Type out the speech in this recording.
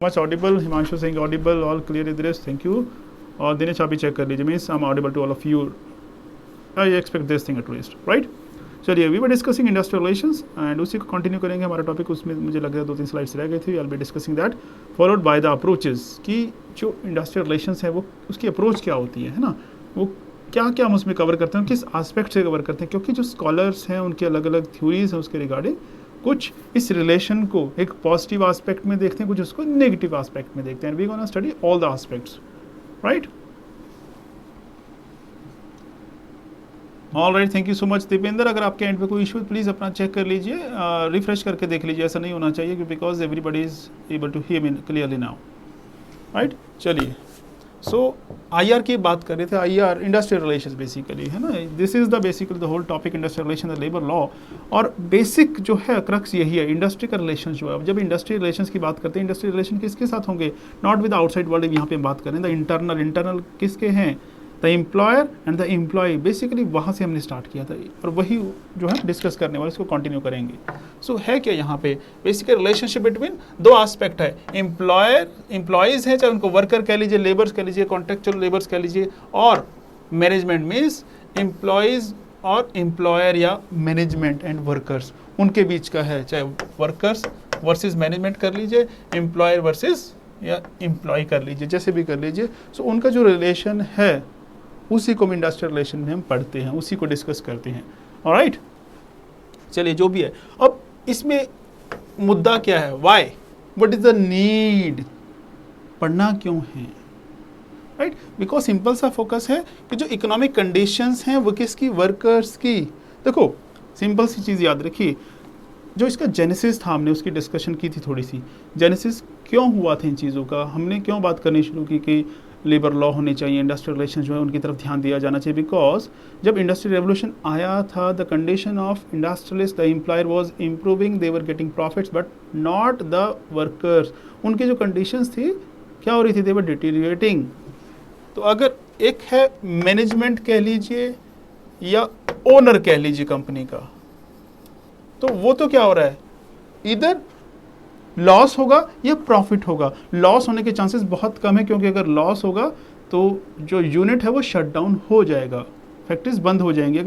Much audible, Himanshu Singh audible, all clear इधर, thank you. और दिनेश आप भी चेक कर लीजिए, means I am audible to all of you, I expect this thing at least, right. चलिए, we were discussing industrial relations and उसी को continue करेंगे। हमारा टॉपिक उसमें मुझे लग रहा है 2-3 स्लाइड्स रह गई थी। I will be discussing that followed by the approaches, कि जो इंडस्ट्रियल रिलेशंस है वो उसकी अप्रोच क्या होती है ना, वो क्या क्या हम उसमें कवर करते हैं, किस एस्पेक्ट से कवर करते हैं, क्योंकि जो स्कॉलर्स हैं उनकी अलग अलग थ्योरीज हैं उसके रिगार्डिंग। कुछ इस रिलेशन को एक पॉजिटिव एस्पेक्ट में देखते हैं, कुछ उसको नेगेटिव एस्पेक्ट में देखते हैं। We gonna study all the aspects, right. All right, thank you so much Dipendra. अगर आपके एंड पे कोई इशू है प्लीज़ अपना चेक कर लीजिए, रिफ्रेश करके देख लीजिए, ऐसा नहीं होना चाहिए because everybody is able to hear me clearly now, right. चलिए, सो आईआर की बात कर रहे थे, आईआर इंडस्ट्रियल रिलेशंस बेसिकली है ना, this is the basically the whole topic industrial relation, labour law. और बेसिक जो है क्रक्स यही है, इंडस्ट्री का रिलेशन जो है। जब इंडस्ट्रियल रिलेशंस की बात करते हैं, इंडस्ट्रियल रिलेशन किसके साथ होंगे, नॉट विद आउटसाइड वर्ल्ड, यहाँ पे बात करें द इंटरनल किसके हैं, the employer and the employee, basically वहाँ से हमने स्टार्ट किया था और वही जो है डिस्कस करने वाले, इसको कंटिन्यू करेंगे। सो है क्या यहाँ पे बेसिकली रिलेशनशिप बिटवीन दो एस्पेक्ट है, एम्प्लॉयज़ हैं, चाहे उनको वर्कर कह लीजिए, लेबर्स कह लीजिए, कॉन्ट्रेक्चुअल लेबर्स कह लीजिए, और मैनेजमेंट मीन्स एम्प्लॉयज़ और एम्प्लॉयर या मैनेजमेंट एंड वर्कर्स, उनके बीच का है, चाहे वर्कर्स वर्सेस मैनेजमेंट कर लीजिए, एम्प्लॉयर वर्सेस या एम्प्लॉय कर लीजिए, जैसे भी कर लीजिए। सो उनका जो रिलेशन है उसी को हम इंडस्ट्रियल रिलेशन में हम पढ़ते हैं, उसी को डिस्कस करते हैं, ऑलराइट। चलिए, जो भी है, अब इसमें मुद्दा क्या है, why, what is the need, पढ़ना क्यों है, राइट। बिकॉज सिंपल सा फोकस है कि जो इकोनॉमिक कंडीशंस हैं वो किसकी, वर्कर्स की। देखो, सिंपल सी चीज़ याद रखिए, जो इसका जेनेसिस था हमने उसकी डिस्कशन की थी थोड़ी सी, जेनेसिस क्यों हुआ था इन चीज़ों का, हमने क्यों बात करनी शुरू की कि लेबर लॉ होने चाहिए, इंडस्ट्रियल रिलेशन जो है उनकी तरफ ध्यान दिया जाना चाहिए। बिकॉज जब इंडस्ट्रियल रेवोल्यूशन आया था, the condition of industrialist, the employer was improving, they were getting profits but not the workers. उनकी जो कंडीशंस थी क्या हो रही थी, दे वर डिटीरिएटिंग। तो अगर एक है मैनेजमेंट कह लीजिए या ओनर कह लीजिए कंपनी का, तो वो तो क्या हो रहा है, इधर लॉस होगा या प्रॉफिट होगा। लॉस होने के चांसेस बहुत कम है, क्योंकि अगर लॉस होगा तो जो यूनिट है वो शट डाउन हो जाएगा, फैक्ट्रीज बंद हो जाएंगी।